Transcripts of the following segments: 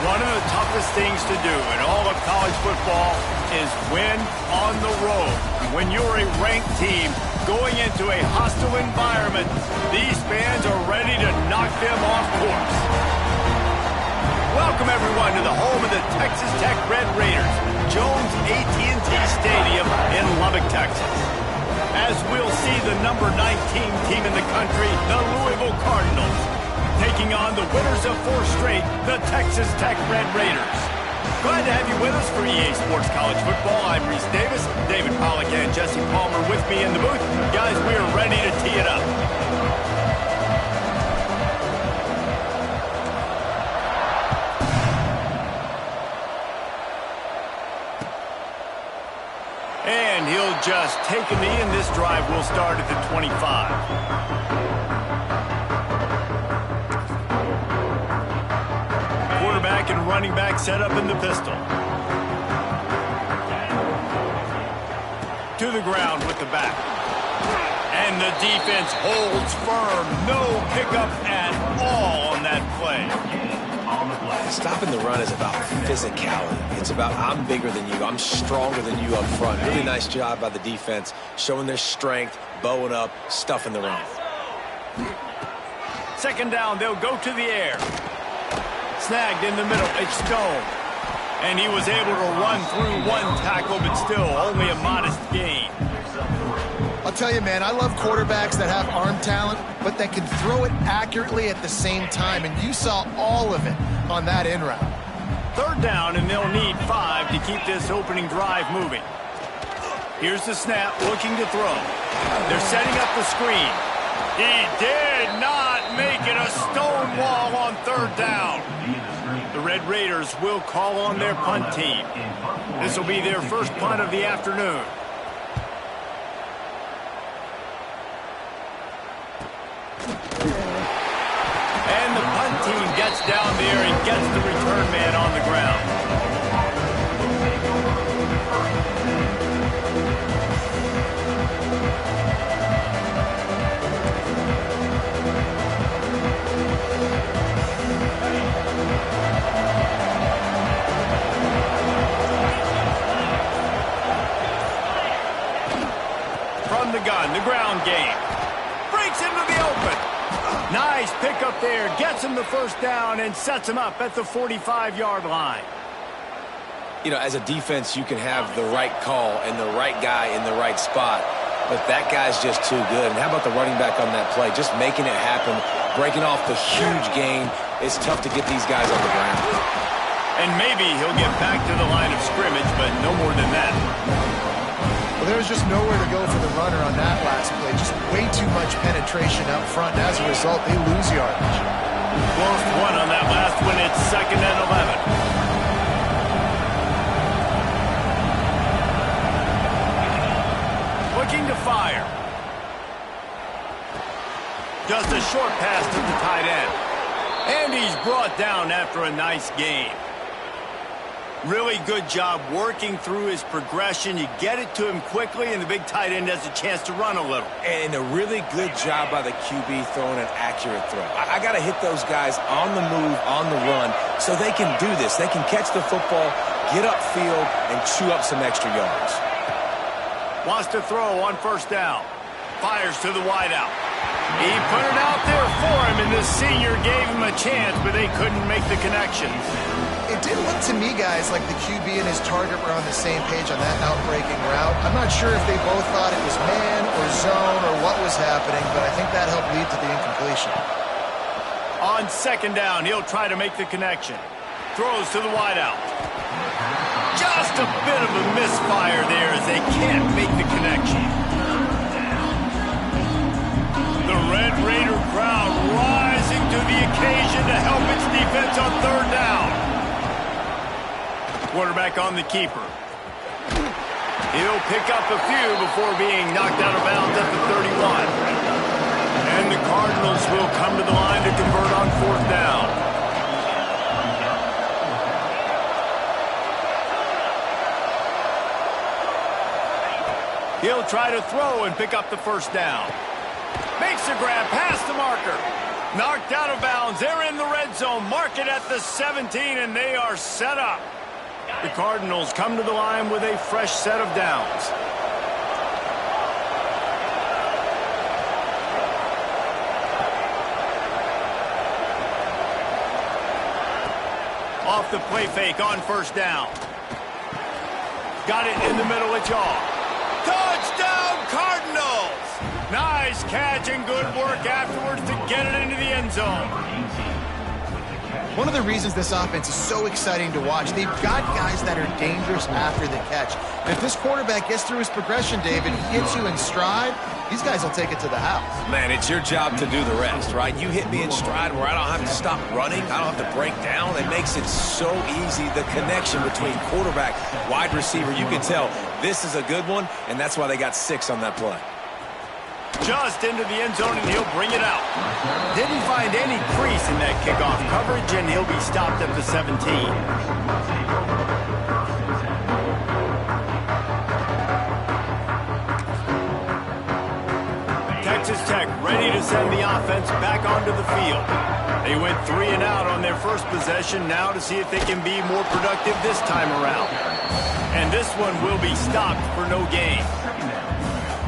One of the toughest things to do in all of college football is win on the road. When you're a ranked team going into a hostile environment, these fans are ready to knock them off course. Welcome, everyone, to the home of the Texas Tech Red Raiders, Jones Tttt Stadium in Lubbock, Texas. As we'll see the number 19 team in the country, the Louisville Cardinals, taking on the winners of 4 straight, the Texas Tech Red Raiders. Glad to have you with us for EA Sports College Football. I'm Reese Davis, David Pollack and Jesse Palmer with me in the booth. Guys, we are ready to tee it up. And he'll just take a knee, and this drive will start at the 25. Quarterback and running back set up in the pistol. To the ground with the back. And the defense holds firm. No pickup at all on that play. Stopping the run is about physicality. It's about I'm bigger than you. I'm stronger than you up front. Really nice job by the defense, showing their strength, bowing up, stuffing the run. Second down, they'll go to the air. Snagged in the middle, it's Stone. And he was able to run through one tackle, but still only a modest gain. I'll tell you, man, I love quarterbacks that have arm talent, but that can throw it accurately at the same time, and you saw all of it on that in route. Third down, and they'll need 5 to keep this opening drive moving. Here's the snap, looking to throw. They're setting up the screen. He did not make it. A stone wall on third down. The Red Raiders will call on their punt team. This will be their first punt of the afternoon. And the punt team gets down there and gets the return man on the ground. From the gun, the ground game. Breaks into the open. Nice pickup there. Gets him the first down and sets him up at the 45-yard line. You know, as a defense, you can have the right call and the right guy in the right spot, but that guy's just too good. And how about the running back on that play? Just making it happen, breaking off the huge gain. It's tough to get these guys on the ground. And maybe he'll get back to the line of scrimmage, but no more than that. Well, there was just nowhere to go for the runner on that last play. Just way too much penetration up front, and as a result, they lose yardage. Lost one on that last one. It's 2nd and 11. Looking to fire. Just a short pass to the tight end. And he's brought down after a nice gain. Really good job working through his progression. You get it to him quickly, and the big tight end has a chance to run a little. And a really good job by the QB throwing an accurate throw. I got to hit those guys on the move, on the run, so they can do this. They can catch the football, get upfield, and chew up some extra yards. Wants to throw on first down. Fires to the wideout. He put it out there for him, and the senior gave him a chance, but they couldn't make the connection. It did look to me, guys, like the QB and his target were on the same page on that outbreaking route. I'm not sure if they both thought it was man or zone or what was happening, but I think that helped lead to the incompletion. On second down, he'll try to make the connection. Throws to the wideout. Just a bit of a misfire there as they can't make the connection. The Red Raider crowd rising to the occasion to help its defense on third down. Quarterback on the keeper. He'll pick up a few before being knocked out of bounds at the 31. And the Cardinals will come to the line to convert on fourth down. He'll try to throw and pick up the first down. Makes the grab past the marker. Knocked out of bounds. They're in the red zone. Mark it at the 17, and they are set up. The Cardinals come to the line with a fresh set of downs. Off the play fake on first down. Got it in the middle of jaw. Touchdown, Cardinals! Nice catch and good work afterwards to get it into the end zone. One of the reasons this offense is so exciting to watch, they've got guys that are dangerous after the catch. And if this quarterback gets through his progression, David, he hits you in stride, these guys will take it to the house. Man, it's your job to do the rest, right? You hit me in stride where I don't have to stop running. I don't have to break down. It makes it so easy, the connection between quarterback, wide receiver. You can tell this is a good one, and that's why they got 6 on that play. Just into the end zone, and he'll bring it out. Didn't find any crease in that kickoff coverage, and he'll be stopped at the 17. Texas Tech ready to send the offense back onto the field. They went 3 and out on their first possession, now to see if they can be more productive this time around. And this one will be stopped for no gain.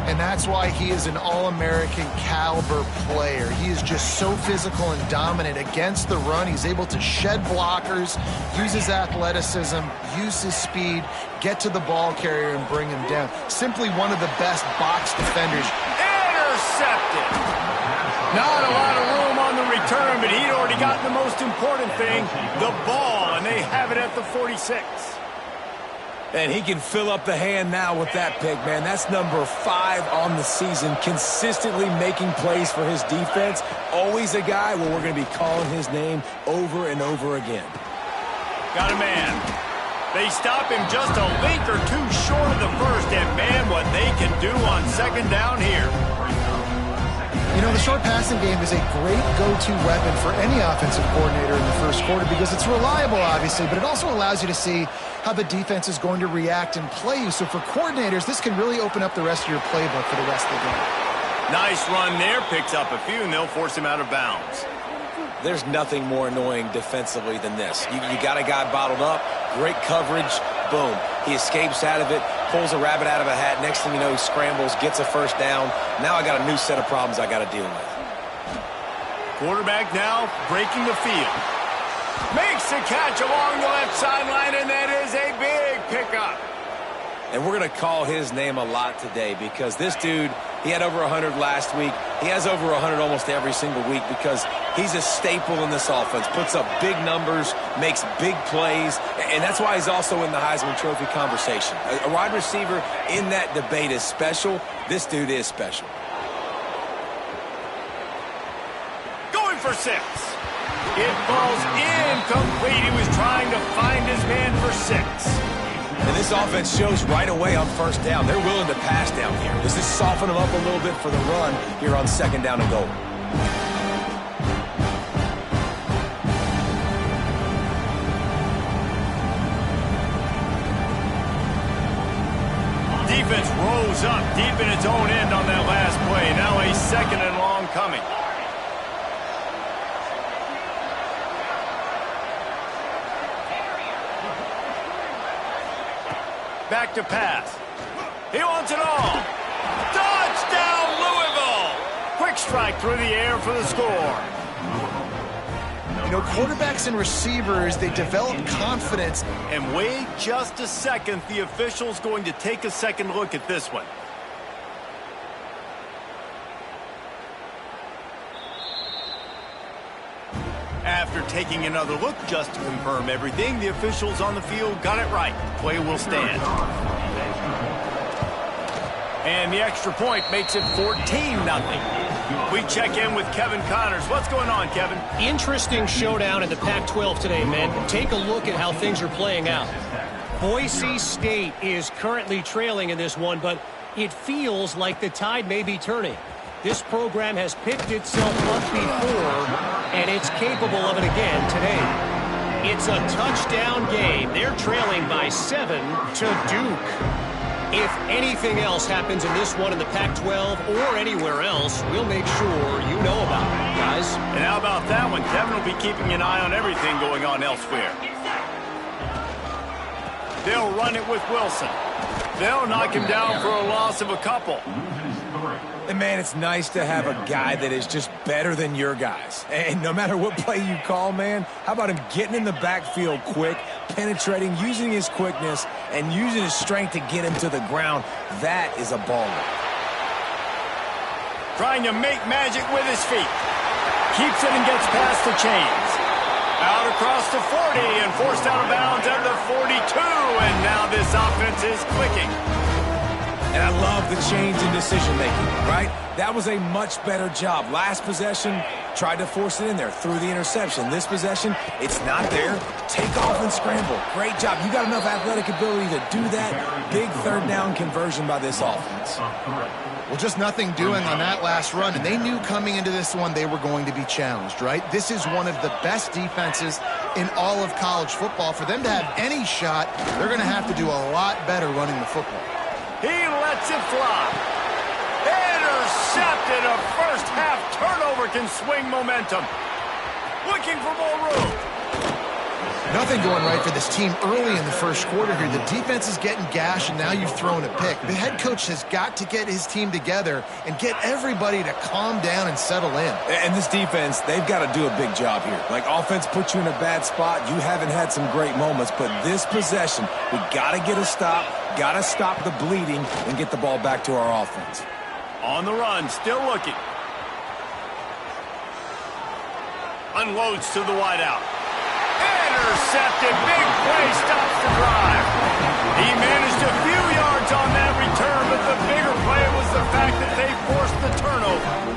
And that's why he is an All-American caliber player. He is just so physical and dominant against the run. He's able to shed blockers, use his athleticism, use his speed, get to the ball carrier and bring him down. Simply one of the best box defenders. Intercepted. Not a lot of room on the return, but he'd already gotten the most important thing, the ball, and they have it at the 46. And he can fill up the hand now with that pick, man. That's number 5 on the season, consistently making plays for his defense. Always a guy where we're going to be calling his name over and over again. Got a man. They stop him just a link or 2 short of the first, and man, what they can do on second down here. You know, the short passing game is a great go-to weapon for any offensive coordinator in the first quarter because it's reliable, obviously, but it also allows you to see how the defense is going to react and play you. So for coordinators, this can really open up the rest of your playbook for the rest of the game. Nice run there. Picks up a few, and they'll force him out of bounds. There's nothing more annoying defensively than this. You got a guy bottled up, great coverage, boom. He escapes out of it, pulls a rabbit out of a hat. Next thing you know, he scrambles, gets a first down. Now I got a new set of problems I got to deal with. Quarterback now breaking the field. Makes the catch along the left sideline, and that is a big pickup. And we're going to call his name a lot today because this dude, he had over 100 last week. He has over 100 almost every single week because he's a staple in this offense. Puts up big numbers, makes big plays, and that's why he's also in the Heisman Trophy conversation. A wide receiver in that debate is special. This dude is special. Going for 6. It falls incomplete. He was trying to find his man for 6. And this offense shows right away on first down. They're willing to pass down here. This is soften them up a little bit for the run here on second down and goal. Defense rose up deep in its own end on that last play. Now a second and long coming. Back to pass. He wants it all. Touchdown, Louisville! Quick strike through the air for the score. You know, quarterbacks and receivers, they develop confidence. And wait just a second. The official's going to take a second look at this one. After taking another look just to confirm everything, the officials on the field got it right. Play will stand. And the extra point makes it 14-0. We check in with Kevin Connors. What's going on, Kevin? Interesting showdown in the Pac-12 today, man. Take a look at how things are playing out. Boise State is currently trailing in this one, but it feels like the tide may be turning. This program has picked itself up before, and it's capable of it again today. It's a touchdown game. They're trailing by 7 to Duke. If anything else happens in this one in the Pac-12 or anywhere else, we'll make sure you know about it, guys. And how about that one? Devin will be keeping an eye on everything going on elsewhere. They'll run it with Wilson. They'll knock him down for a loss of a couple. And, man, it's nice to have a guy that is just better than your guys. And no matter what play you call, man, how about him getting in the backfield quick, penetrating, using his quickness, and using his strength to get him to the ground? That is a baller. Trying to make magic with his feet. Keeps it and gets past the chains. Out across the 40 and forced out of bounds at the 42. And now this offense is clicking. And I love the change in decision-making, right? That was a much better job. Last possession, tried to force it in there, threw the interception. This possession, it's not there. Take off and scramble. Great job. You got enough athletic ability to do that. Big third down conversion by this offense. Well, just nothing doing on that last run, and they knew coming into this one they were going to be challenged, right? This is one of the best defenses in all of college football. For them to have any shot, they're going to have to do a lot better running the football. He lets it fly. Intercepted. A first-half turnover can swing momentum. Looking for more room. Nothing going right for this team early in the first quarter here. The defense is getting gashed, and now you've thrown a pick. The head coach has got to get his team together and get everybody to calm down and settle in. And this defense, they've got to do a big job here. Like, offense puts you in a bad spot. You haven't had some great moments, but this possession, we got to get a stop, got to stop the bleeding, and get the ball back to our offense. On the run, still looking. Unloads to the wideout. Intercepted. Big play stops the drive. He managed a few yards on that return, but the bigger play was the fact that they forced the turnover.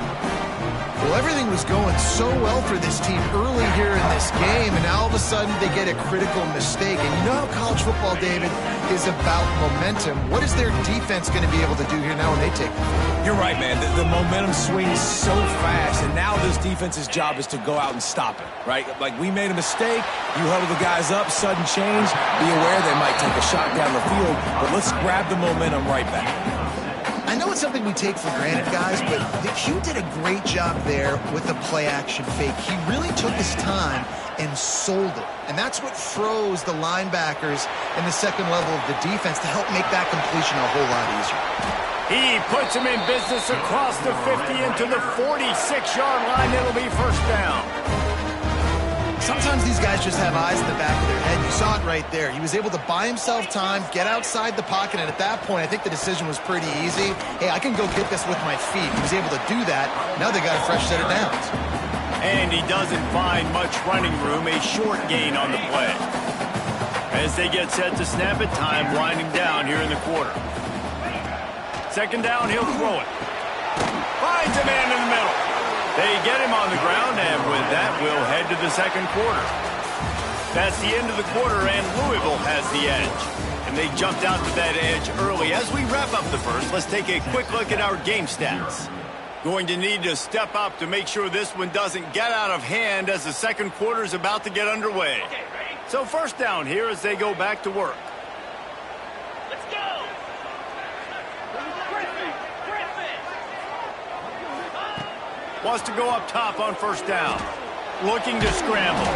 Well, everything was going so well for this team early here in this game, and now all of a sudden they get a critical mistake. And you know how college football, David, is about momentum. What is their defense going to be able to do here now when they take it? You're right, man. The momentum swings so fast, and now this defense's job is to go out and stop it, right? Like, we made a mistake, you huddle the guys up, sudden change, be aware they might take a shot down the field, but let's grab the momentum right back. I know it's something we take for granted, guys, but Hugh did a great job there with the play-action fake. He really took his time and sold it, and that's what froze the linebackers in the second level of the defense to help make that completion a whole lot easier. He puts him in business across the 50 into the 46-yard line. It'll be first down. Sometimes these guys just have eyes in the back of their head. You saw it right there. He was able to buy himself time, get outside the pocket, and at that point, I think the decision was pretty easy. Hey, I can go get this with my feet. He was able to do that. Now they got a fresh set of downs. And he doesn't find much running room, a short gain on the play. As they get set to snap it, time winding down here in the quarter. Second down, he'll throw it. Finds a man in the middle. They get him on the ground, and with that, we'll head to the second quarter. That's the end of the quarter, and Louisville has the edge. And they jumped out to that edge early. As we wrap up the first, let's take a quick look at our game stats. Going to need to step up to make sure this one doesn't get out of hand as the second quarter is about to get underway. So first down here as they go back to work. Wants to go up top on first down. Looking to scramble.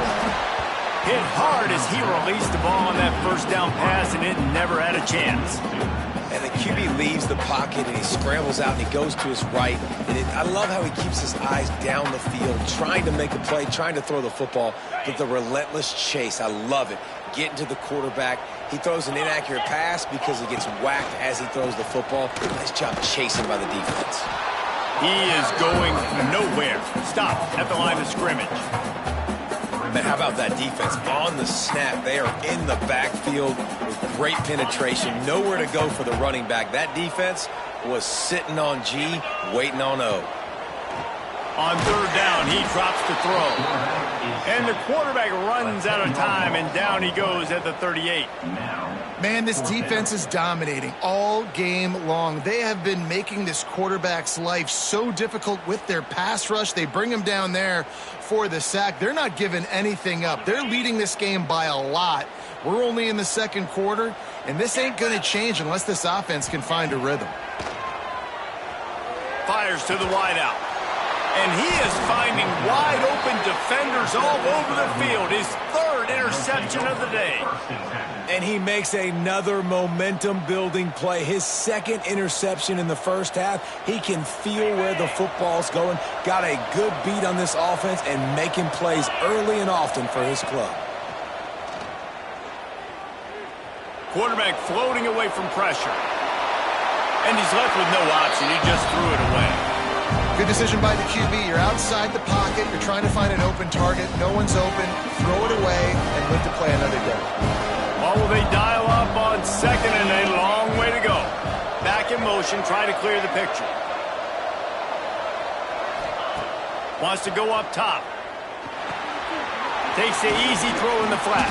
Hit hard as he released the ball on that first down pass, and it never had a chance. And the QB leaves the pocket, and he scrambles out, and he goes to his right. And I love how he keeps his eyes down the field, trying to make a play, trying to throw the football, but the relentless chase, I love it. Getting to the quarterback. He throws an inaccurate pass because he gets whacked as he throws the football. Nice job chasing by the defense. He is going nowhere. Stop at the line of scrimmage. Man, how about that defense? On the snap, they are in the backfield with great penetration. Nowhere to go for the running back. That defense was sitting on G, waiting on O. On third down, he drops the throw. And the quarterback runs out of time, and down he goes at the 38. Man, this defense is dominating all game long. They have been making this quarterback's life so difficult with their pass rush. They bring him down there for the sack. They're not giving anything up. They're leading this game by a lot. We're only in the second quarter, and this ain't going to change unless this offense can find a rhythm. Fires to the wideout. And he is finding wide-open defenders all over the field. His third interception of the day. And he makes another momentum-building play. His second interception in the first half. He can feel where the football's going. Got a good beat on this offense and making plays early and often for his club. Quarterback floating away from pressure. And he's left with no option. He just threw it away. Good decision by the QB. You're outside the pocket. You're trying to find an open target. No one's open. Throw it away and live to play another day. Well, will they dial up on second and a long way to go? Back in motion, trying to clear the picture. Wants to go up top. Takes the easy throw in the flat.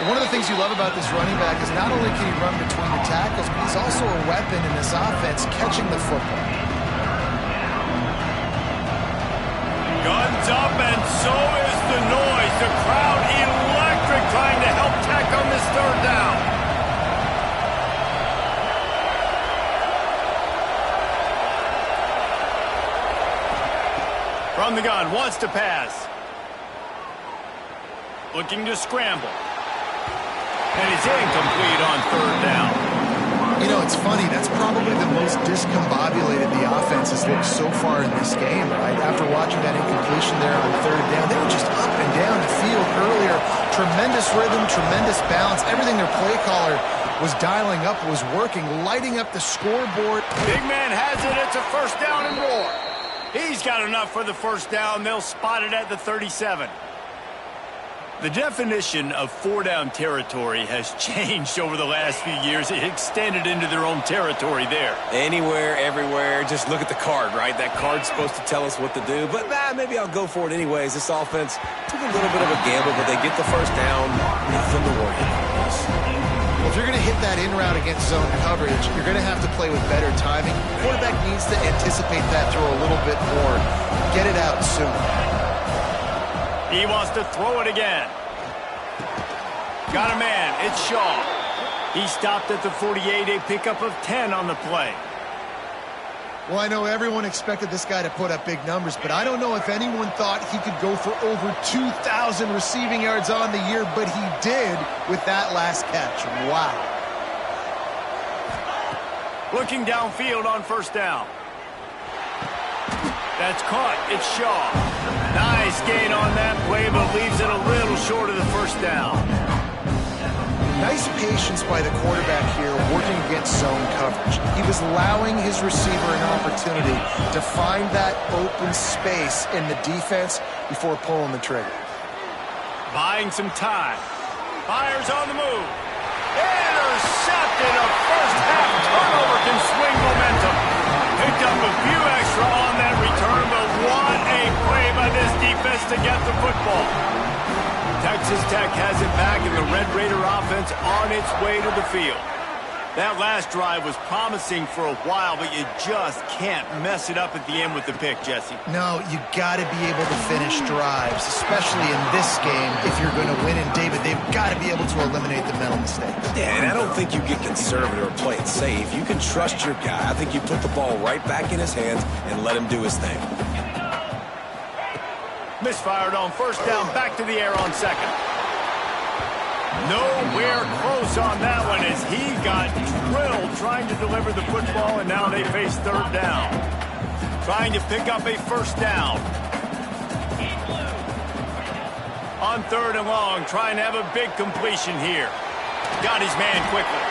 One of the things you love about this running back is not only can he run between the tackles, but he's also a weapon in this offense catching the football. Guns up, and so is the noise. The crowd electric, trying to help Tech on this third down. From the gun, wants to pass. Looking to scramble. And it's incomplete on third down. You know, it's funny. That's probably the most discombobulated the offense has looked so far in this game, right? After watching that incompletion there on third down, they were just up and down the field earlier. Tremendous rhythm, tremendous balance. Everything their play caller was dialing up was working, lighting up the scoreboard. Big man has it. It's a first down and more. He's got enough for the first down. They'll spot it at the 37. The definition of four-down territory has changed over the last few years. It extended into their own territory there. Anywhere, everywhere, just look at the card, right? That card's supposed to tell us what to do, but maybe I'll go for it anyways. This offense took a little bit of a gamble, but they get the first down. Nothing to worry about. Well, if you're going to hit that in route against zone coverage, you're going to have to play with better timing. The quarterback needs to anticipate that throw a little bit more. Get it out soon. He wants to throw it again. Got a man. It's Shaw. He stopped at the 48, a pickup of 10 on the play. Well, I know everyone expected this guy to put up big numbers, but I don't know if anyone thought he could go for over 2,000 receiving yards on the year, but he did with that last catch. Wow. Looking downfield on first down. That's caught. It's Shaw. Nice gain on that play, but leaves it a little short of the first down. Nice patience by the quarterback here working against zone coverage. He was allowing his receiver an opportunity to find that open space in the defense before pulling the trigger. Buying some time. Fires on the move. Intercepted. A first half turnover can swing momentum. Picked up a few extra on that return, but what a play by this defense to get the football. Texas Tech has it back, and the Red Raider offense on its way to the field. That last drive was promising for a while, but you just can't mess it up at the end with the pick, Jesse. No, you got to be able to finish drives, especially in this game. If you're going to win, and David, they've got to be able to eliminate the mental mistakes. Yeah, and I don't think you get conservative or play it safe. You can trust your guy. I think you put the ball right back in his hands and let him do his thing. Misfired on first down, back to the air on second. Nowhere close on that one as he got drilled trying to deliver the football, and now they face third down. Trying to pick up a first down. On third and long, trying to have a big completion here. Got his man quickly.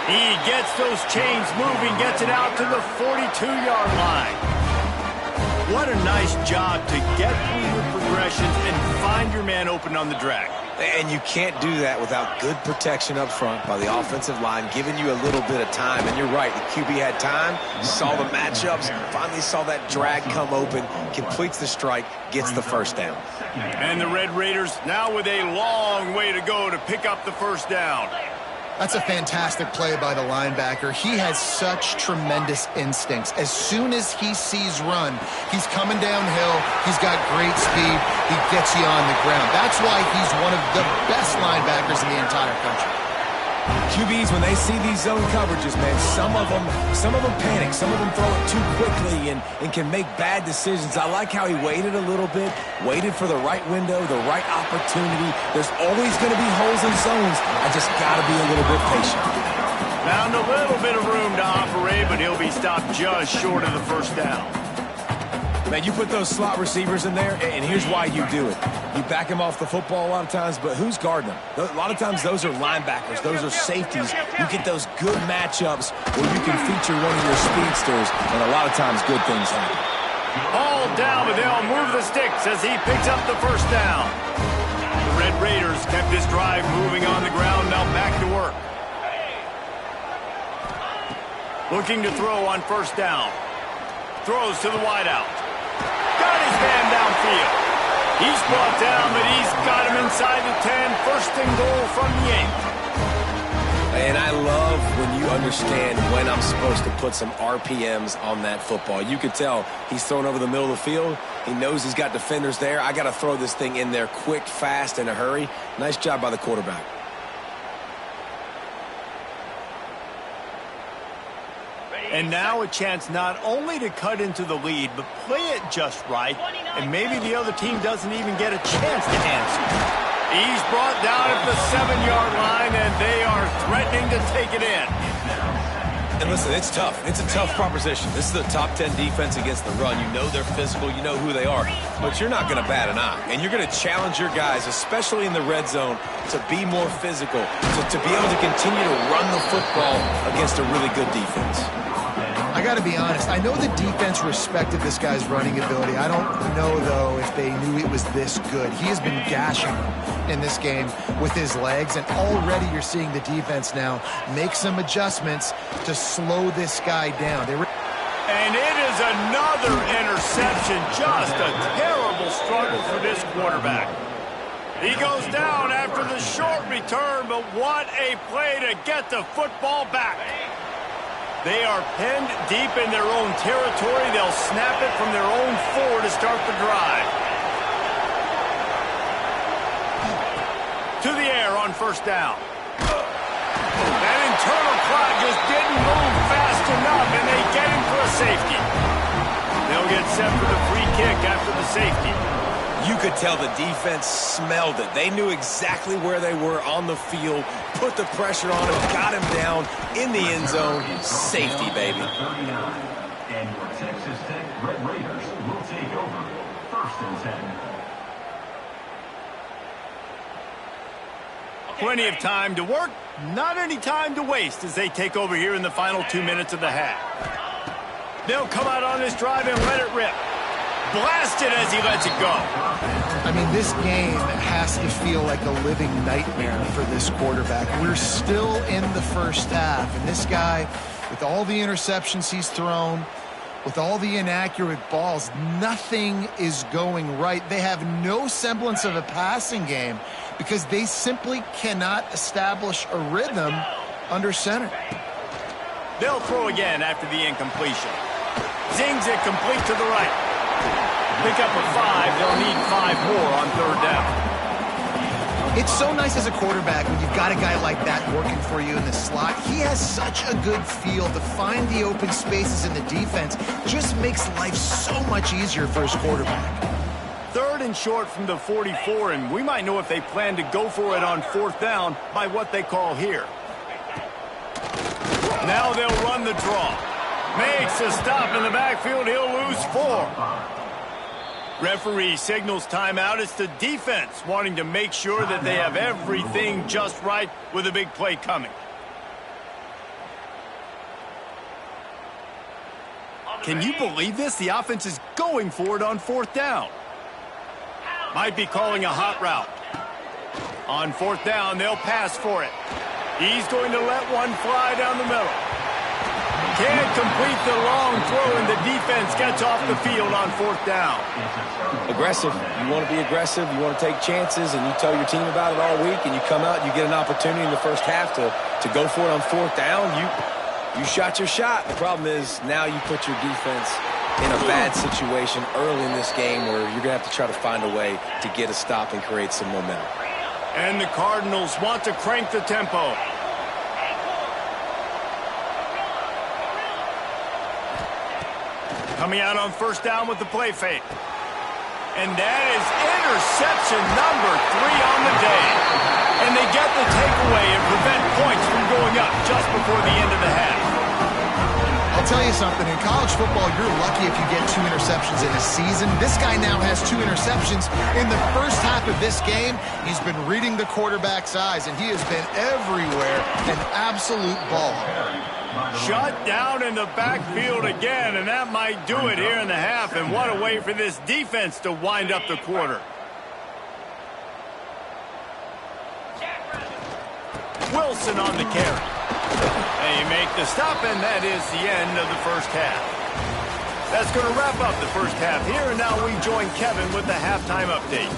He gets those chains moving, gets it out to the 42-yard line. What a nice job to get through the progressions and find find your man open on the drag. And you can't do that without good protection up front by the offensive line, giving you a little bit of time. And you're right, the QB had time, saw the matchups, finally saw that drag come open, completes the strike, gets the first down. And the Red Raiders now with a long way to go to pick up the first down. That's a fantastic play by the linebacker. He has such tremendous instincts. As soon as he sees run, he's coming downhill. He's got great speed. He gets you on the ground. That's why he's one of the best linebackers in the entire country. QBs, when they see these zone coverages, man, some of them panic. Some of them throw it too quickly and can make bad decisions. I like how he waited a little bit, waited for the right window, the right opportunity. There's always going to be holes in zones. I just got to be a little bit patient. Found a little bit of room to operate, but he'll be stopped just short of the first down. Man, you put those slot receivers in there, and here's why you do it. You back them off the football a lot of times, but who's guarding them? A lot of times those are linebackers. Those are safeties. You get those good matchups where you can feature one of your speedsters, and a lot of times good things happen. All down, but they'll move the sticks as he picks up the first down. The Red Raiders kept this drive moving on the ground, now back to work. Looking to throw on first down. Throws to the wideout. Got his man downfield. He's brought down, but he's got him inside the 10. First and goal from the 8. And I love when you understand when I'm supposed to put some RPMs on that football. You could tell he's thrown over the middle of the field. He knows he's got defenders there. I got to throw this thing in there quick, fast, in a hurry. Nice job by the quarterback. And now a chance not only to cut into the lead, but play it just right, and maybe the other team doesn't even get a chance to answer. He's brought down at the 7-yard line, and they are threatening to take it in. And listen, it's tough. It's a tough proposition. This is the top 10 defense against the run. You know they're physical. You know who they are. But you're not going to bat an eye. And you're going to challenge your guys, especially in the red zone, to be more physical, to be able to continue to run the football against a really good defense. I got to be honest. I know the defense respected this guy's running ability. I don't know, though, if they knew it was this good. He has been gashing them in this game with his legs, and already you're seeing the defense now make some adjustments to slow this guy down. And it is another interception. Just a terrible struggle for this quarterback. He goes down after the short return, but what a play to get the football back. They are penned deep in their own territory. They'll snap it from their own 4 to start the drive. To the air on first down. That internal clock just didn't move fast enough, and they get him for a safety. They'll get set for the free kick after the safety. You could tell the defense smelled it. They knew exactly where they were on the field, put the pressure on him, got him down in the end zone. Safety, baby. And your Texas Tech Red Raiders will take over first and 10. Plenty of time to work, not any time to waste as they take over here in the final 2 minutes of the half. They'll come out on this drive and let it rip. Blasted as he lets it go. I mean, this game has to feel like a living nightmare for this quarterback. We're still in the first half, and this guy, with all the interceptions he's thrown, with all the inaccurate balls, nothing is going right. They have no semblance of a passing game because they simply cannot establish a rhythm under center. They'll throw again after the incompletion. Zings it complete to the right. Pick up a 5. They'll need 5 more on third down. It's so nice as a quarterback when you've got a guy like that working for you in the slot. He has such a good feel to find the open spaces in the defense. Just makes life so much easier for his quarterback. Third and short from the 44, and we might know if they plan to go for it on fourth down by what they call here. Now they'll run the draw. Makes a stop in the backfield. He'll lose 4. Referee signals timeout. It's the defense wanting to make sure that they have everything just right with a big play coming. Can you believe this? The offense is going for it on fourth down. Might be calling a hot route. On fourth down, they'll pass for it. He's going to let one fly down the middle. Can't complete the long throw, and the defense gets off the field on fourth down. Aggressive. You want to be aggressive. You want to take chances, and you tell your team about it all week, and you come out and you get an opportunity in the first half to go for it on fourth down. You shot your shot. The problem is now you put your defense in a bad situation early in this game where you're going to have to try to find a way to get a stop and create some momentum. And the Cardinals want to crank the tempo. Coming out on first down with the play fake. And that is interception number 3 on the day. And they get the takeaway and prevent points from going up just before the end of the half. I'll tell you something. In college football, you're lucky if you get 2 interceptions in a season. This guy now has 2 interceptions in the first half of this game. He's been reading the quarterback's eyes, and he has been everywhere. An absolute ball. Shut down in the backfield again, and that might do it here in the half. And what a way for this defense to wind up the quarter. Wilson on the carry. They make the stop, and that is the end of the first half. That's going to wrap up the first half here, and now we join Kevin with the halftime update.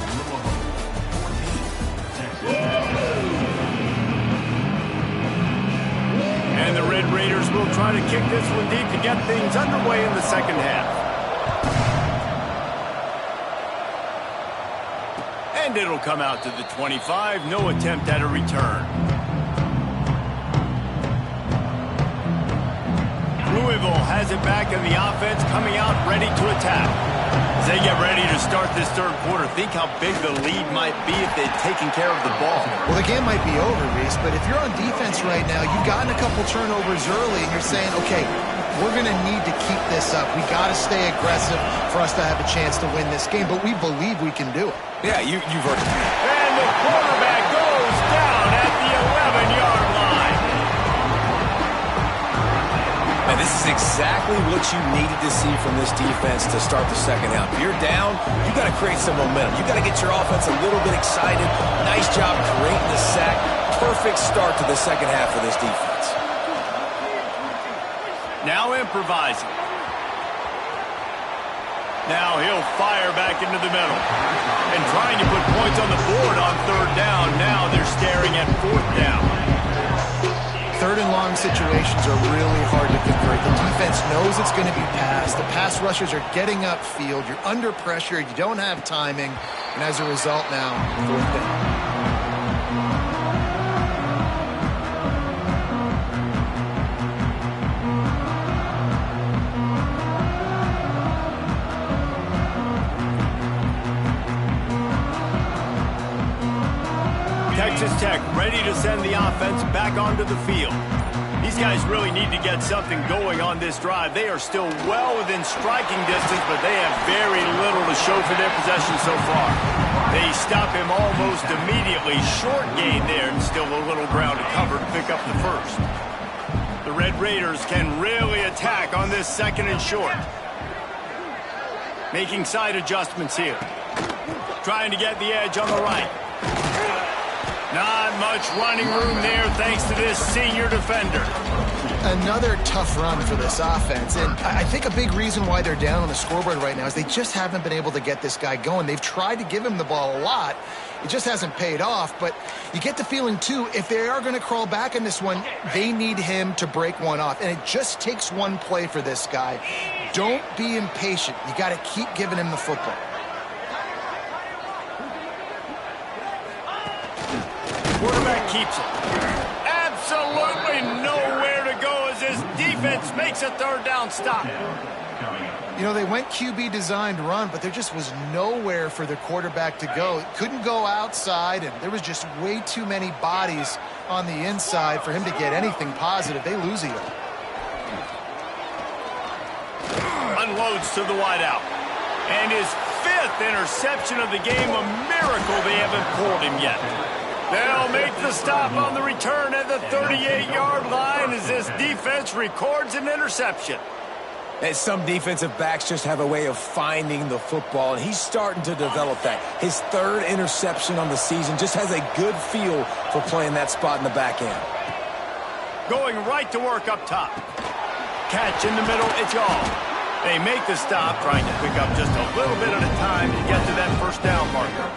And the Red Raiders will try to kick this one deep to get things underway in the second half. And it'll come out to the 25. No attempt at a return. Louisville has it back in the offense, coming out ready to attack. As they get ready to start this third quarter, think how big the lead might be if they'd taken care of the ball. Well, the game might be over, Reese, but if you're on defense right now, you've gotten a couple turnovers early, and you're saying, okay, we're going to need to keep this up. We got to stay aggressive for us to have a chance to win this game, but we believe we can do it. Yeah, you've heard it. And the quarterback goes down at the 11-yard line. Man, this is exactly what you needed to see from this defense to start the second half. If you're down, you got to create some momentum. You got to get your offense a little bit excited. Nice job creating the sack. Perfect start to the second half of this defense. Now improvising. Now he'll fire back into the middle. And trying to put points on the board on third down. Now they're staring at fourth down. Third and long situations are really hard to convert. The defense knows it's going to be passed. The pass rushers are getting upfield. You're under pressure. You don't have timing. And as a result now, fourth down. Texas Tech ready to send the offense back onto the field. These guys really need to get something going on this drive. They are still well within striking distance, but they have very little to show for their possession so far. They stop him almost immediately. Short gain there, and still a little ground to cover to pick up the first. The Red Raiders can really attack on this second and short. Making side adjustments here. Trying to get the edge on the right. Not much running room there thanks to this senior defender. Another tough run for this offense. And I think a big reason why they're down on the scoreboard right now is they just haven't been able to get this guy going. They've tried to give him the ball a lot. It just hasn't paid off. But you get the feeling, too, if they are going to crawl back in this one, they need him to break one off. And it just takes one play for this guy. Don't be impatient. You got to keep giving him the football. Quarterback keeps it. Absolutely nowhere to go as his defense makes a third down stop. You know, they went QB designed run, but there just was nowhere for the quarterback to go. Couldn't go outside, and there was just way too many bodies on the inside for him to get anything positive. They lose a yard. Unloads to the wideout. And his 5th interception of the game, a miracle they haven't pulled him yet. They'll make the stop on the return at the 38-yard line as this defense records an interception. And some defensive backs just have a way of finding the football, and he's starting to develop that. His third interception on the season, just has a good feel for playing that spot in the back end. Going right to work up top. Catch in the middle, it's gone. They make the stop, trying to pick up just a little bit at a time to get to that first down marker.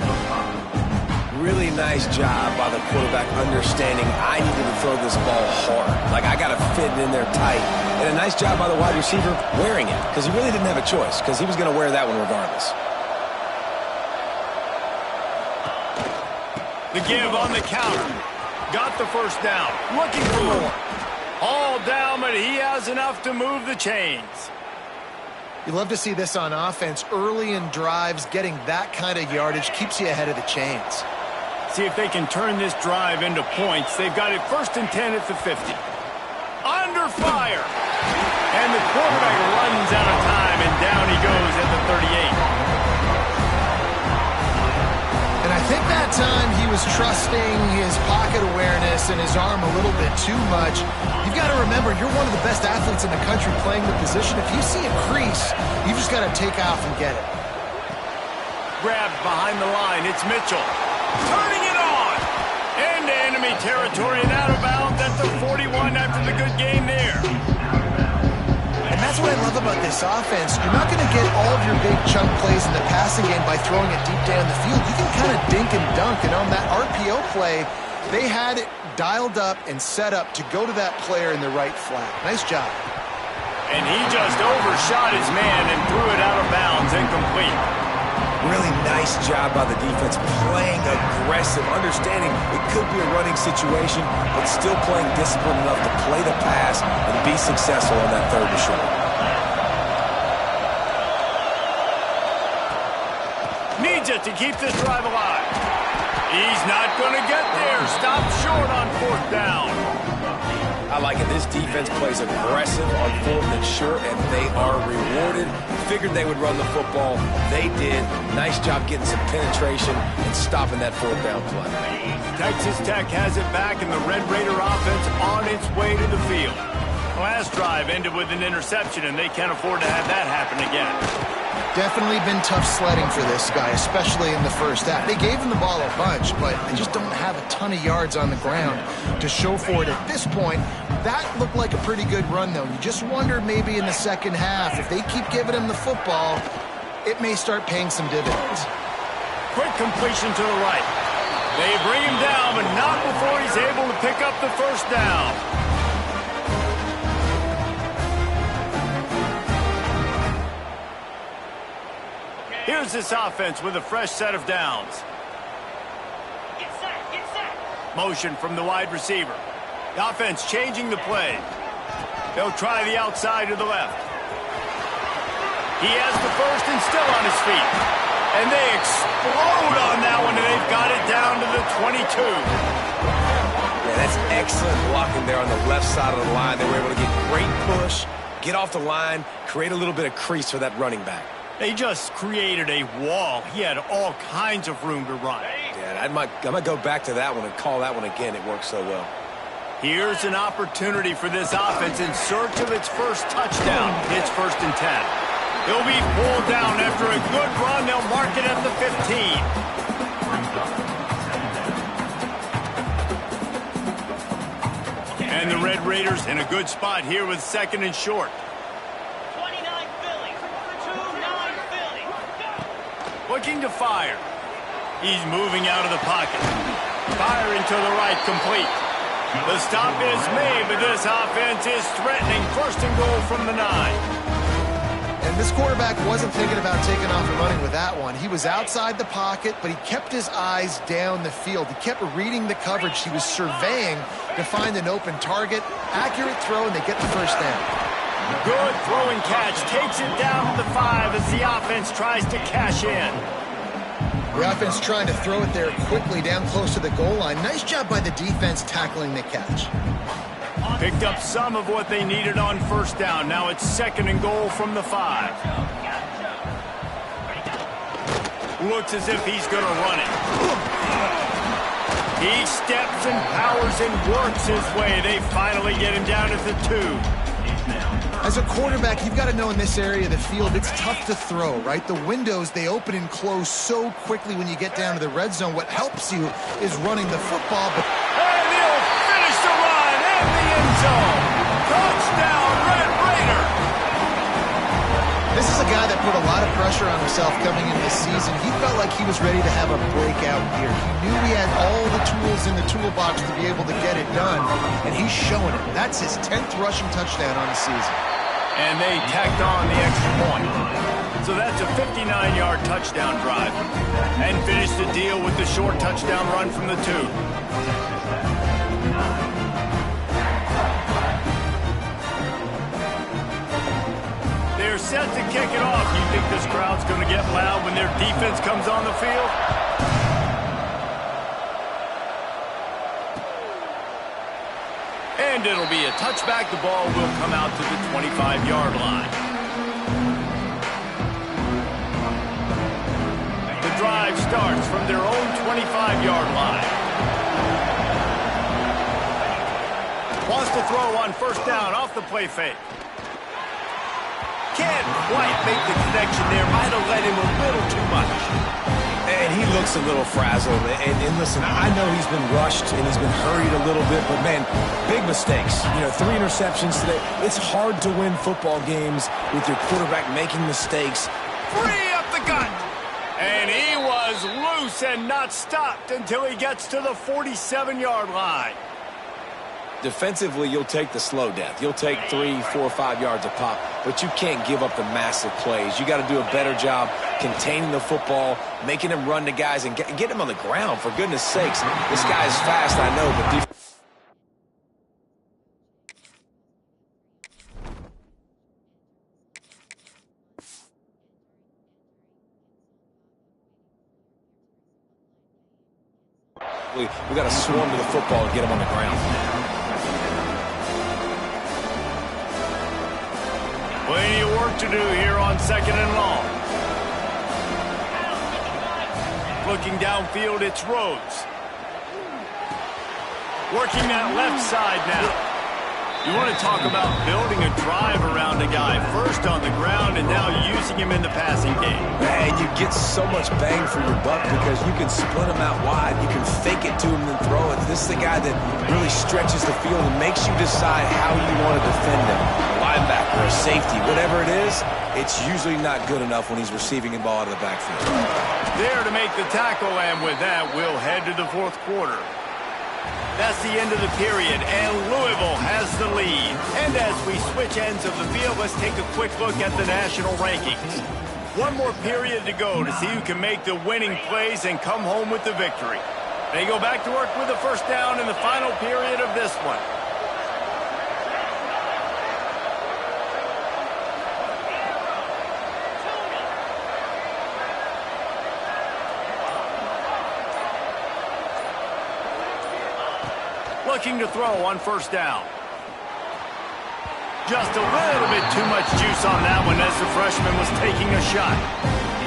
Really nice job by the quarterback understanding I needed to throw this ball hard. Like, I got to fit it in there tight. And a nice job by the wide receiver wearing it, because he really didn't have a choice, because he was going to wear that one regardless. The give on the counter. Got the first down. Looking for more. All down, but he has enough to move the chains. You love to see this on offense. Early in drives, getting that kind of yardage keeps you ahead of the chains. See if they can turn this drive into points. They've got it 1st and 10 at the 50. Under fire. And the quarterback runs out of time, and down he goes at the 38. And I think that time he was trusting his pocket awareness and his arm a little bit too much. You've got to remember, you're one of the best athletes in the country playing the position. If you see a crease, you've just got to take off and get it. Grabbed behind the line. It's Mitchell. Turning it on. Into enemy territory and out of bounds at the 41 after the good game there. And that's what I love about this offense. You're not going to get all of your big chunk plays in the passing game by throwing it deep down the field. You can kind of dink and dunk. And on that RPO play, they had it dialed up and set up to go to that player in the right flat. Nice job. And he just overshot his man and threw it out of bounds, incomplete. Really nice job by the defense, playing aggressive, understanding it could be a running situation, but still playing disciplined enough to play the pass and be successful on that 3rd and short. Needs it to keep this drive alive. He's not going to get there. Stop short on 4th down. I like it. This defense plays aggressive on 4th and short, and they are rewarded. Figured they would run the football. They did. Nice job getting some penetration and stopping that 4th down play. Texas Tech has it back, and the Red Raider offense on its way to the field. Last drive ended with an interception, and they can't afford to have that happen again. Definitely been tough sledding for this guy, especially in the first half. They gave him the ball a bunch, but they just don't have a ton of yards on the ground to show for it at this point. That looked like a pretty good run, though. You just wonder maybe in the second half, if they keep giving him the football, it may start paying some dividends. Quick completion to the right. They bring him down, but not before he's able to pick up the first down. Here's this offense with a fresh set of downs. Get set. Motion from the wide receiver. The offense changing the play. They'll try the outside to the left. He has the first and still on his feet. And they explode on that one, and they've got it down to the 22. Yeah, that's excellent blocking there on the left side of the line. They were able to get great push, get off the line, create a little bit of crease for that running back. They just created a wall. He had all kinds of room to run. Yeah, I might go back to that one and call that one again. It worked so well. Here's an opportunity for this offense in search of its first touchdown. It's 1st and 10. He'll be pulled down after a good run. They'll mark it at the 15. And the Red Raiders in a good spot here with 2nd and short. 29 Philly. 29 Philly. Looking to fire. He's moving out of the pocket. Firing to the right, complete. The stop is made, but this offense is threatening 1st and goal from the 9. And this quarterback wasn't thinking about taking off and running with that one. He was outside the pocket, but he kept his eyes down the field. He kept reading the coverage. He was surveying to find an open target. Accurate throw, and they get the first down. Good throwing catch. Takes it down to the 5 as the offense tries to cash in. The offense trying to throw it there quickly down close to the goal line. Nice job by the defense tackling the catch. Picked up some of what they needed on 1st down. Now it's 2nd and goal from the 5. Looks as if he's going to run it. He steps and powers and works his way. They finally get him down at the 2. As a quarterback, you've got to know in this area of the field, it's tough to throw, right? The windows, they open and close so quickly when you get down to the red zone. What helps you is running the football. But And he'll finish the run in the end zone. Touchdown, Red Raider. This is a guy that put a lot of pressure on himself coming into this season. He felt like he was ready to have a breakout year. He knew he had all the tools in the toolbox to be able to get it done, and he's showing it. That's his 10th rushing touchdown on the season. And they tacked on the extra point. So that's a 59-yard touchdown drive. And finished the deal with the short touchdown run from the 2. They're set to kick it off. You think this crowd's going to get loud when their defense comes on the field? And it'll be a touchback. The ball will come out to the 25-yard line. The drive starts from their own 25-yard line. Wants to throw on first down off the play fake. Can't quite make the connection there. Might have let him a little too much. And he looks a little frazzled. And listen, I know he's been rushed and he's been hurried a little bit, but man, big mistakes. 3 interceptions today. It's hard to win football games with your quarterback making mistakes. Free up the gut. And he was loose and not stopped until he gets to the 47-yard line. Defensively, you'll take the slow death. You'll take 3, 4, 5 yards a pop, but you can't give up the massive plays. You got to do a better job containing the football, making him run to guys, and get him on the ground, for goodness sakes. This guy is fast, I know, but we got to swarm to the football and get him on the ground. Plenty of work to do here on 2nd and long. Looking downfield, it's Rhodes. Working that left side now. You want to talk about building a drive around a guy. First on the ground and now using him in the passing game. Man, you get so much bang for your buck because you can split him out wide. You can fake it to him and throw it. This is the guy that really stretches the field and makes you decide how you want to defend him. A linebacker, a safety, whatever it is, it's usually not good enough when he's receiving the ball out of the backfield. There to make the tackle, and with that, we'll head to the 4th quarter. That's the end of the period, and Louisville has the lead. And as we switch ends of the field, let's take a quick look at the national rankings. One more period to go to see who can make the winning plays and come home with the victory. They go back to work with a first down in the final period of this one. Looking to throw on first down. Just a little bit too much juice on that one as the freshman was taking a shot.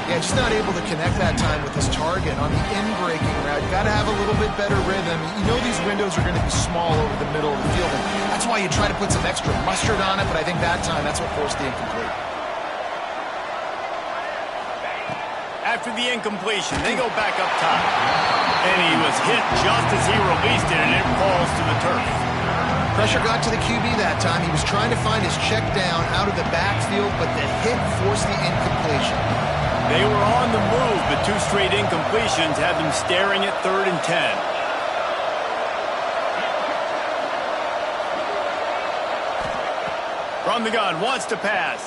Yeah, just not able to connect that time with his target on the in-breaking route. Got to have a little bit better rhythm. You know these windows are going to be small over the middle of the field, and that's why you try to put some extra mustard on it, but I think that time that's what forced the incomplete. After the incompletion, they go back up top. And he was hit just as he released it, and it falls to the turf. Pressure got to the QB that time. He was trying to find his check down out of the backfield, but the hit forced the incompletion. They were on the move, but 2 straight incompletions had them staring at 3rd and 10. From the gun, wants to pass.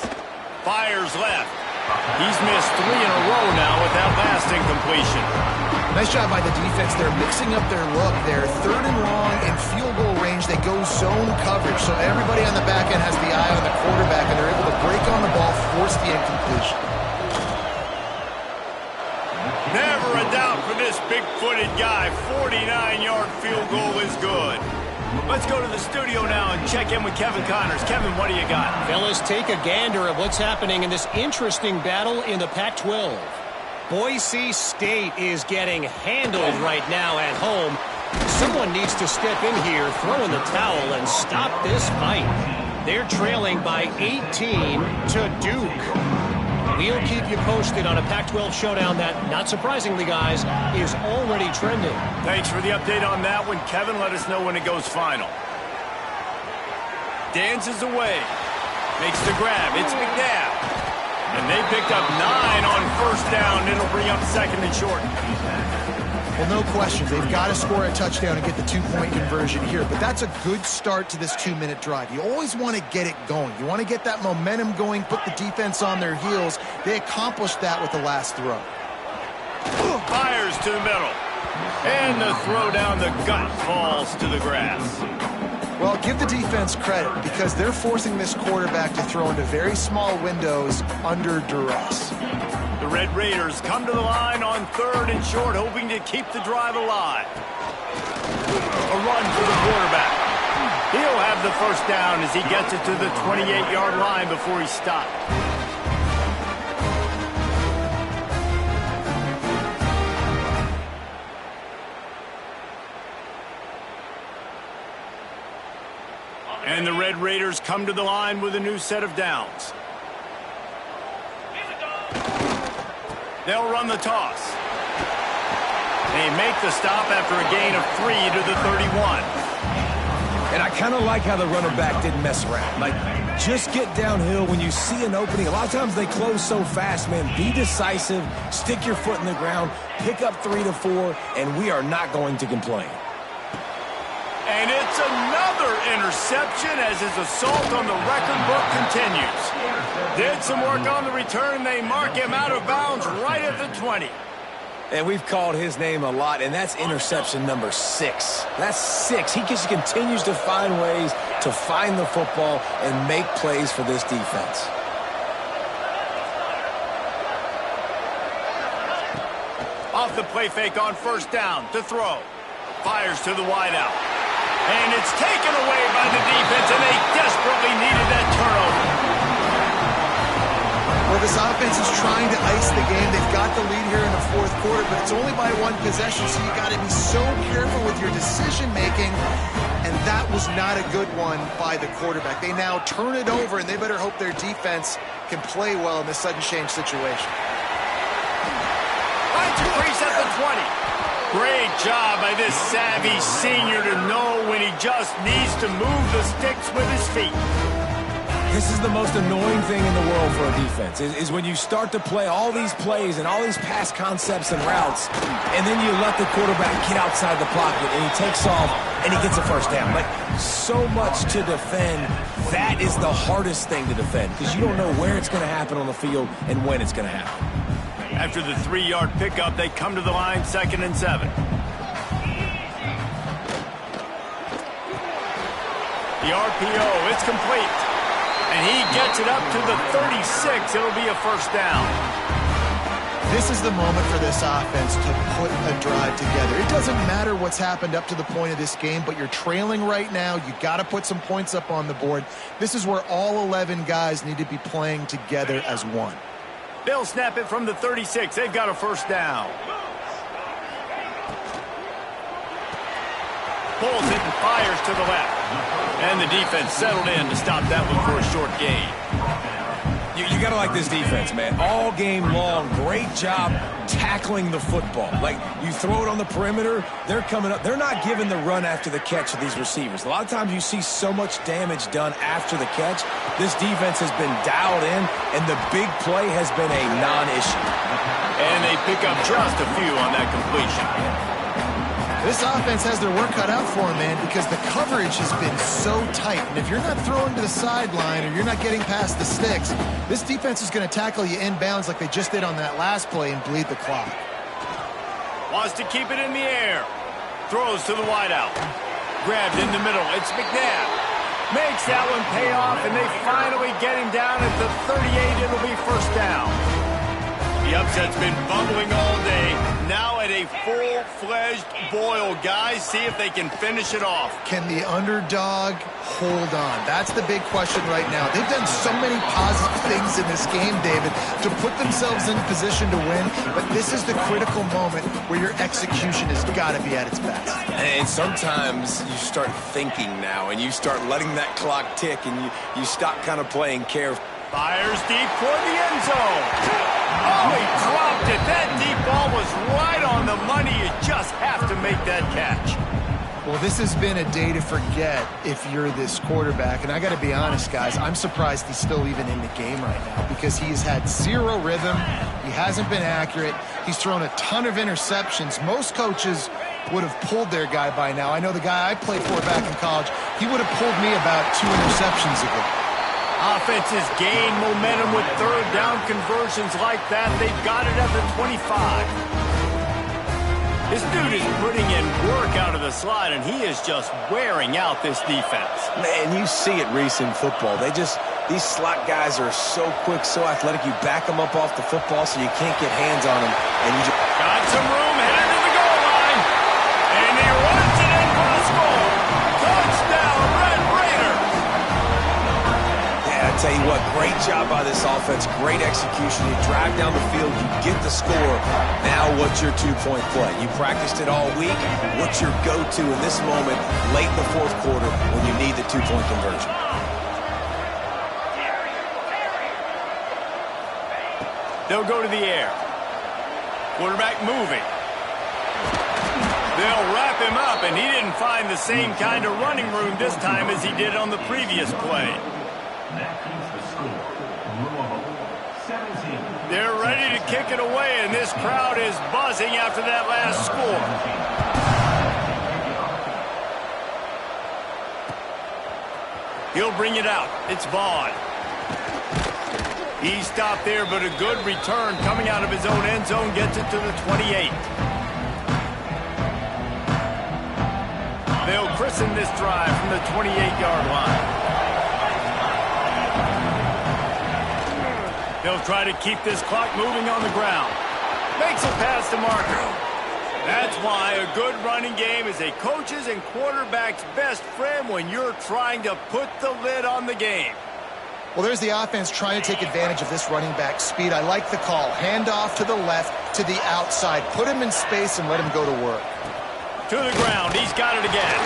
Fires left. He's missed 3 in a row now with that last incompletion. Nice job by the defense. They're mixing up their look. They're 3rd and long in field goal range. They go zone coverage, so everybody on the back end has the eye on the quarterback, and they're able to break on the ball, force the incompletion. Never a doubt for this big-footed guy. 49-yard field goal is good. Let's go to the studio now and check in with Kevin Connors. Kevin, what do you got? Fellas, take a gander at what's happening in this interesting battle in the Pac-12. Boise State is getting handled right now at home. Someone needs to step in here, throw in the towel, and stop this fight. They're trailing by 18 to Duke. We'll keep you posted on a Pac-12 showdown that, not surprisingly, guys, is already trending. Thanks for the update on that one, Kevin. Let us know when it goes final. Dances away. Makes the grab. It's McNabb. And they picked up 9 on first down. It'll bring up second and short. Well, no question. They've got to score a touchdown and get the 2-point conversion here. But that's a good start to this 2-minute drive. You always want to get it going. You want to get that momentum going, put the defense on their heels. They accomplished that with the last throw. Fires to the middle. And the throw down the gut falls to the grass. Well, give the defense credit because they're forcing this quarterback to throw into very small windows under duress. The Red Raiders come to the line on third and short, hoping to keep the drive alive. A run for the quarterback. He'll have the first down as he gets it to the 28-yard line before he stopped. And the Red Raiders come to the line with a new set of downs. They'll run the toss. They make the stop after a gain of 3 to the 31. And I kind of like how the running back didn't mess around. Like, just get downhill when you see an opening. A lot of times they close so fast, man. Be decisive, stick your foot in the ground, pick up 3 to 4, and we are not going to complain. And it's another interception as his assault on the record book continues. Did some work on the return. They mark him out of bounds right at the 20. And we've called his name a lot, and that's interception number 6. That's 6. He just continues to find ways to find the football and make plays for this defense. Off the play fake on first down to throw. Fires to the wideout. And it's taken away by the defense, and they desperately needed that turnover. Well, this offense is trying to ice the game. They've got the lead here in the fourth quarter, but it's only by 1 possession, so you got to be so careful with your decision-making, and that was not a good one by the quarterback. They now turn it over, and they better hope their defense can play well in this sudden change situation. Finds a crease at the 20. Great job by this savvy senior to know when he just needs to move the sticks with his feet. This is the most annoying thing in the world for a defense, is when you start to play all these plays and all these pass concepts and routes, and then you let the quarterback get outside the pocket, and he takes off, and he gets a first down. Like, so much to defend. That is the hardest thing to defend, because you don't know where it's going to happen on the field and when it's going to happen. After the 3-yard pickup, they come to the line, 2nd and 7. The RPO, it's complete. And he gets it up to the 36. It'll be a first down. This is the moment for this offense to put a drive together. It doesn't matter what's happened up to the point of this game, but you're trailing right now. You got to put some points up on the board. This is where all 11 guys need to be playing together as one. They'll snap it from the 36. They've got a first down. Pulls it and fires to the left. And the defense settled in to stop that one for a short gain. You got to like this defense, man. All game long, great job tackling the football. Like, you throw it on the perimeter, they're coming up. They're not giving the run after the catch to these receivers. A lot of times you see so much damage done after the catch. This defense has been dialed in, and the big play has been a non-issue. And they pick up just a few on that completion. This offense has their work cut out for them, man, because the coverage has been so tight. And if you're not throwing to the sideline or you're not getting past the sticks, this defense is going to tackle you inbounds like they just did on that last play and bleed the clock. Wants to keep it in the air. Throws to the wideout. Grabbed in the middle. It's McNabb. Makes that one pay off, and they finally get him down at the 38. It'll be first down. The upset's been bubbling all day. Now at a full-fledged boil. Guys, see if they can finish it off. Can the underdog hold on? That's the big question right now. They've done so many positive things in this game, David, to put themselves in position to win, but this is the critical moment where your execution has got to be at its best. And sometimes you start thinking now, and you start letting that clock tick, and you stop kind of playing careful. Fires deep toward the end zone. Oh, he dropped it. That deep ball was right on the money. You just have to make that catch. Well, this has been a day to forget if you're this quarterback. And I got to be honest, guys, I'm surprised he's still even in the game right now because he has had zero rhythm. He hasn't been accurate. He's thrown a ton of interceptions. Most coaches would have pulled their guy by now. I know the guy I played for back in college, he would have pulled me about 2 interceptions ago. Offenses gain momentum with third down conversions like that. They've got it at the 25. This dude is putting in work out of the slot, and he is just wearing out this defense. Man, you see it, Reese, in football. These slot guys are so quick, so athletic. You back them up off the football so you can't get hands on them. And you just got some room headed to the goal line. And he runs it in for the score. Touchdown, Red Raiders. Yeah, I tell you what, great job by this offense. Great execution. You drive down the field, you get the score. Now what's your two-point play? You practiced it all week. What's your go-to in this moment late in the fourth quarter when you need the two-point conversion? They'll go to the air. Quarterback moving. They'll wrap him up, and he didn't find the same kind of running room this time as he did on the previous play. That keeps the score. Louisville, 17. They're ready to kick it away, and this crowd is buzzing after that last score. He'll bring it out. It's Vaughn. He stopped there, but a good return coming out of his own end zone gets it to the 28. They'll christen this drive from the 28-yard line. They'll try to keep this clock moving on the ground. Makes a pass to Marco. That's why a good running game is a coach's and quarterback's best friend when you're trying to put the lid on the game. Well, there's the offense trying to take advantage of this running back speed. I like the call. Hand off to the left, to the outside. Put him in space and let him go to work. To the ground. He's got it again.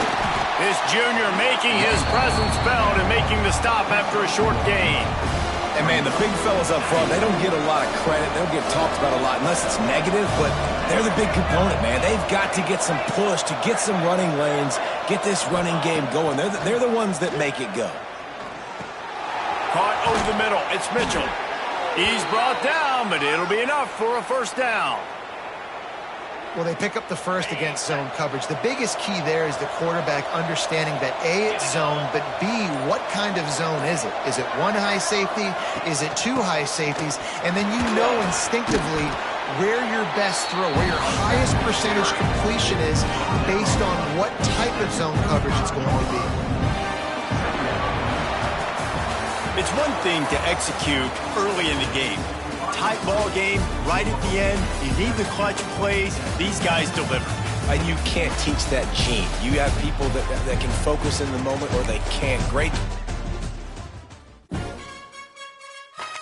This junior making his presence felt and making the stop after a short gain. And, man, the big fellas up front, they don't get a lot of credit. They don't get talked about a lot unless it's negative, but they're the big component, man. They've got to get some push, to get some running lanes, get this running game going. They're the ones that make it go. Caught over the middle. It's Mitchell. He's brought down, but it'll be enough for a first down. Well, they pick up the first against zone coverage. The biggest key there is the quarterback understanding that A, it's zone, but B, what kind of zone is it? Is it one high safety? Is it two high safeties? And then you know instinctively where your best throw, where your highest percentage completion is based on what type of zone coverage it's going to be. It's one thing to execute early in the game. Tight ball game, right at the end. You need the clutch plays. These guys deliver. And you can't teach that gene. You have people that can focus in the moment or they can't. Great